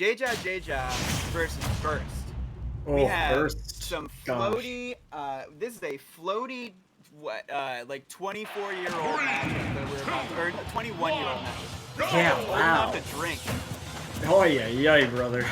JeJaJeJa versus Burst. Oh, We have Burst. some Gosh. floaty. This is a floaty, like 24-year-old matchup that we're about, or 21-year-old matchup. Yeah, Old wow. enough to drink. Oh yeah, brother.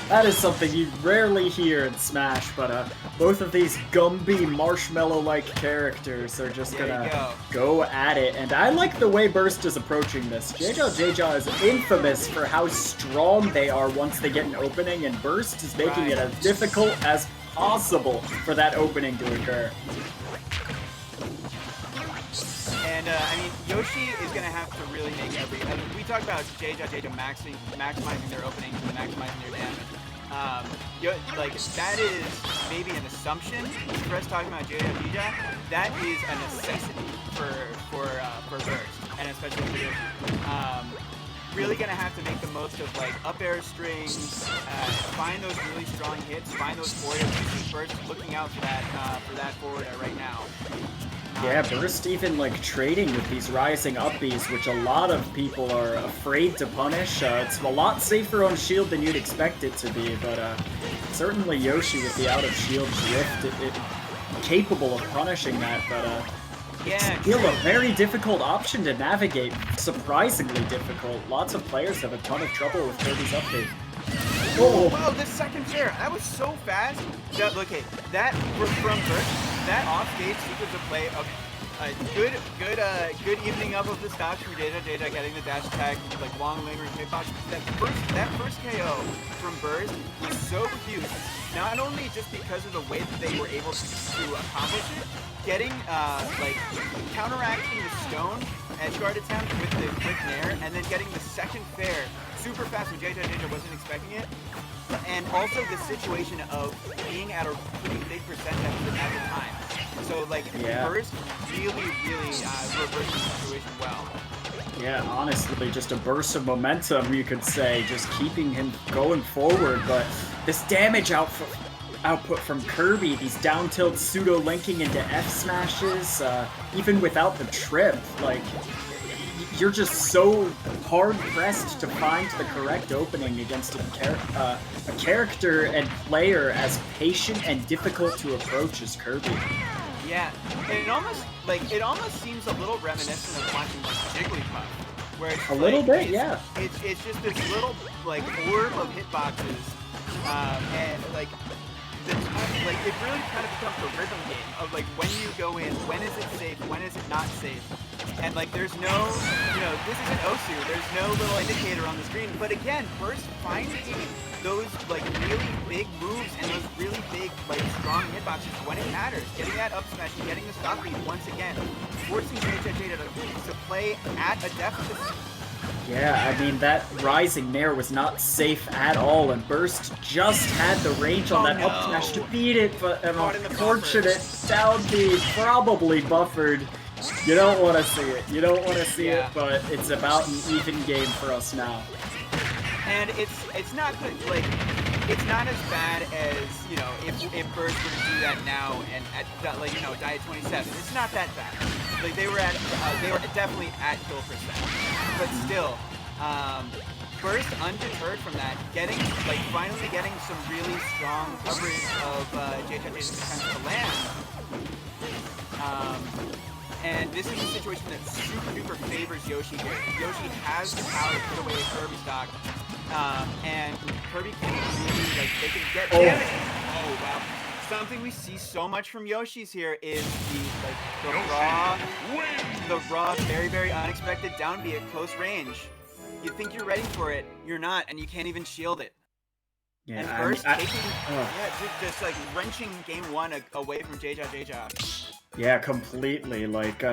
That is something you rarely hear in Smash, but both of these Gumby marshmallow-like characters are just gonna go at it, and I like the way Burst is approaching this. JeJaJeJa is infamous for how strong they are once they get an opening, and Burst is making it as difficult as possible for that opening to occur. And, I mean, Yoshi is going to have to really make we talked about JeJaJeJa maximizing their openings and maximizing their damage. Like, that is maybe an assumption for us talking about JeJaJeJa. That is a necessity for Burst, and especially for Yoshi. Really going to have to make the most of, like, up air strings, find those really strong hits, find those forward airs. You see Burst looking out for that forward air right now. Yeah, Burst even like trading with these rising up Bs, which a lot of people are afraid to punish. It's a lot safer on shield than you'd expect it to be, but certainly Yoshi with the out of shield drift, capable of punishing that, but it's still a very difficult option to navigate. Surprisingly difficult. Lots of players have a ton of trouble with Kirby's update. Oh, wow, this second fair, that was so fast. Okay, that from Burst. That off-stage sequence of play of good evening up of the stocks from JeJaJeJa getting the dash attack, like long lingering hitbox. That first KO from Burst was so huge. Not only just because of the way that they were able to accomplish it, getting like counteracting the stone edge guard attempt with the quick nair, and then getting the second fair super fast when JeJaJeJa wasn't expecting it. And also the situation of being at a pretty big percent at the time. So, like, Burst really reversed the situation well. Yeah, honestly, just a burst of momentum, you could say, just keeping him going forward. But this damage output from Kirby, these down tilt pseudo linking into F smashes, even without the trip, like, you're just so hard-pressed to find the correct opening against a character and player as patient and difficult to approach as Kirby. Yeah, and it almost seems a little reminiscent of watching Jigglypuff, where it's a little bit, yeah. It's just this little like orb of hitboxes, and like it really kind of becomes a rhythm game of like when you go in, when is it safe, when is it not safe. And like there's no, this isn't Osu, there's no little indicator on the screen, but again, Burst finding those like really big moves and those really big like strong hitboxes when it matters, getting that up smash and getting the stop beat once again, forcing JeJaJeJa to play at a deficit. Yeah, I mean, that rising nair was not safe at all, and Burst just had the range on that up smash to beat it, but an unfortunate down B, probably buffered. You don't want to see it. You don't want to see it, but it's about an even game for us now. And it's not like it's not as bad as if Burst were to do that now and at like Diet 27. It's not that bad. Like they were definitely at kill percent, but still, Burst undeterred from that, finally getting some really strong coverage of JeJaJeJa's attempts to land. And this is a situation that super duper favors Yoshi here. Yoshi has the power to put away a Kirby stock, and Kirby can really they can get damage. Oh wow. Something we see so much from Yoshi's here is the raw, very, very unexpected down B at close range. You think you're ready for it, you're not, and you can't even shield it. Yeah, and Burst just like wrenching game one away from JeJaJeJa. Yeah, completely. Like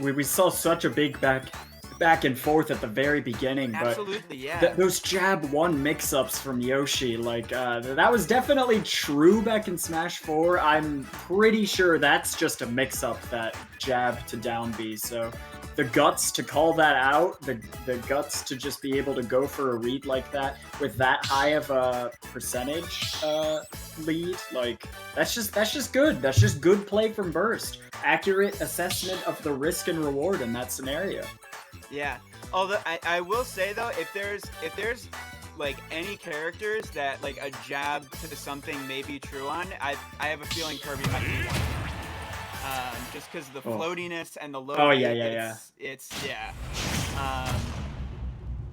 we saw such a big back and forth at the very beginning, absolutely, but those jab 1 mix-ups from Yoshi, like that was definitely true back in Smash 4. I'm pretty sure that's just a mix-up, that jab to down B. So the guts to call that out, the guts to just be able to go for a read like that with that high of a percentage lead, like that's just good. That's just good play from Burst. Accurate assessment of the risk and reward in that scenario. Yeah. Although I will say though, if there's like any characters that like a jab to something may be true on, I have a feeling Kirby might be one. Just because of the floatiness and the low. Oh yeah. It's yeah.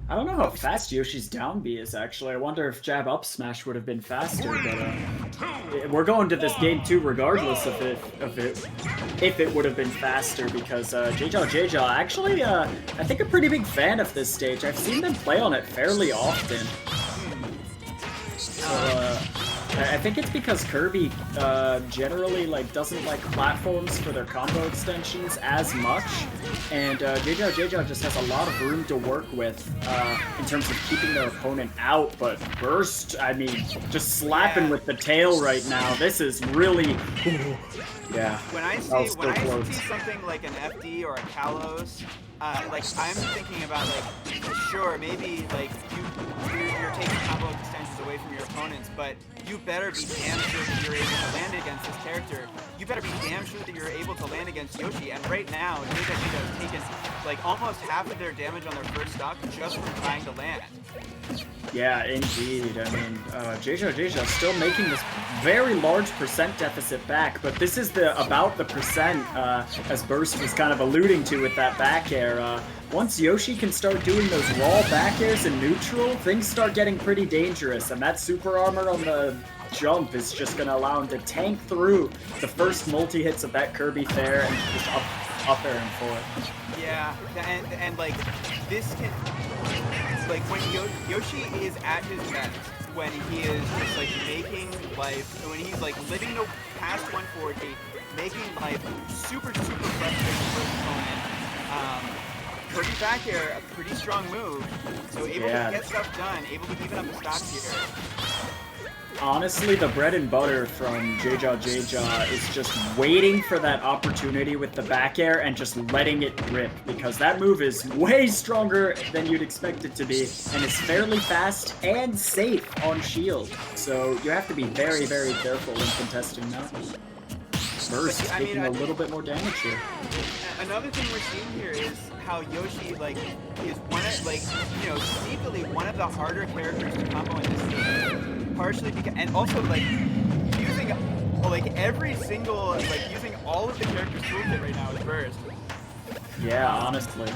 I don't know how fast Yoshi's down B is actually. I wonder if jab up smash would have been faster, but we're going to this game too regardless of if it would have been faster, because JeJaJeJa actually I think a pretty big fan of this stage. I've seen them play on it fairly often. So I think it's because Kirby generally like doesn't like platforms for their combo extensions as much, and JeJaJeJa just has a lot of room to work with in terms of keeping their opponent out. But Burst, I mean, just slapping with the tail right now. This is really, yeah. When I see something like an FD or a Kalos, like I'm thinking about like, sure, maybe like you're taking combo extensions away from your opponents, but you better be damn sure that you're able to land against this character. You better be damn sure that you're able to land against Yoshi. And right now, JeJaJeJa has taken like almost half of their damage on their first stock just from trying to land. Yeah, indeed. I mean, JeJaJeJa still making this very large percent deficit back, but this is about the percent, as Burst was kind of alluding to with that back air. Once Yoshi can start doing those raw back airs in neutral, things start getting pretty dangerous, and that super armor on the jump is just going to allow him to tank through the first multi-hits of that Kirby fair and just up air him for it. Yeah, and like, this can... Like, when Yoshi is at his best, when he is just, like, making life, when he's, like, living past 140, making life super, super frustrating for his opponent. Kirby back air, a pretty strong move, so able to get stuff done, able to even up the stocks here. Honestly, the bread and butter from JeJaJeJa is just waiting for that opportunity with the back air and just letting it rip, because that move is way stronger than you'd expect it to be, and is fairly fast and safe on shield. So you have to be very, very careful when contesting that. Burst is taking a little bit more damage here. Another thing we're seeing here is how Yoshi, like, is one of, like, you know, sneakily one of the harder characters to combo in this game. Partially because, and also, like, using, like, every single, like, using all of the characters' toolkit right now is Burst. Yeah, honestly.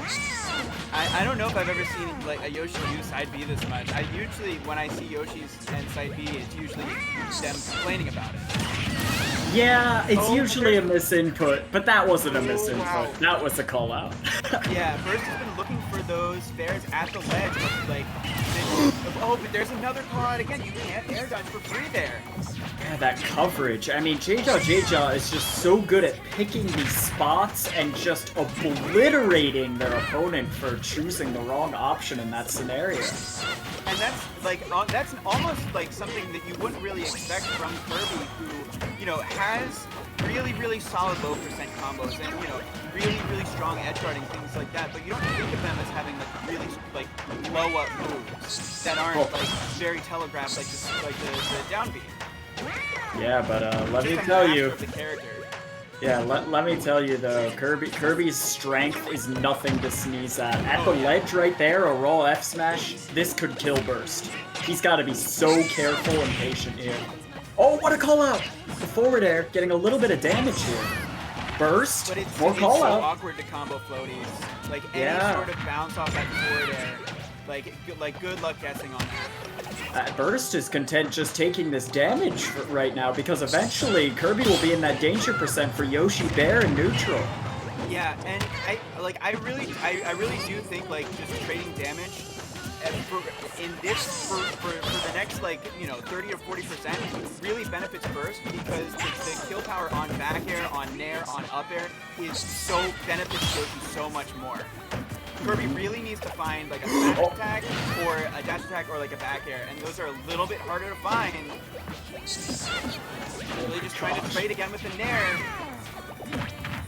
I don't know if I've ever seen, like, a Yoshi use side B this much. I usually, when I see Yoshi's and side B, it's usually them complaining about it. Yeah, it's usually a misinput, but that wasn't a misinput. Wow. That was a call out. Yeah, Burst has been looking for those fairs at the ledge, like, oh, but there's another call out again. You can't air dodge for free there. Yeah, that coverage. I mean, JeJaJeJa is just so good at picking these spots and just obliterating their opponent for choosing the wrong option in that scenario. And that's like that's almost like something that you wouldn't really expect from Kirby, who, you know, has really, really solid low percent combos and, you know, really, really strong edge guarding, things like that. But you don't think of them as having like really like blow up moves that aren't like very telegraphed, like the down B. Yeah, but let me tell you. Yeah, let me tell you though, Kirby's strength is nothing to sneeze at. At the ledge right there, a raw F smash, this could kill Burst. He's got to be so careful and patient here. Oh, what a call out! The forward air getting a little bit of damage here. Burst, but it's, more call out. It's so awkward to combo floaties. Like any sort of bounce off that forward air. Like good luck guessing on that. Burst is content just taking this damage right now, because eventually Kirby will be in that danger percent for Yoshi Bear in neutral. Yeah, and I really do think like just trading damage for the next, like, you know, 30 or 40% really benefits Burst, because the kill power on back air, on nair, on up air benefits Yoshi so much more. Kirby really needs to find like a smash attack or a dash attack or like a back air, and those are a little bit harder to find. Really just trying to trade again with the nair.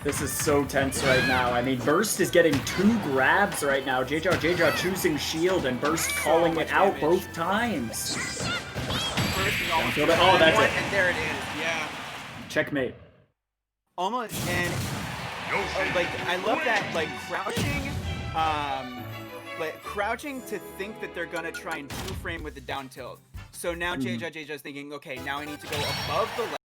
This is so tense right now. I mean, Burst is getting 2 grabs right now. JeJaJeJa choosing shield and Burst calling it out both times. Oh, that's it. And there it is, yeah. Checkmate. Almost, and like, I love that, like, crouching like crouching to think that they're gonna try and two frame with the down tilt. So now JeJaJeJa is thinking, okay, now I need to go above the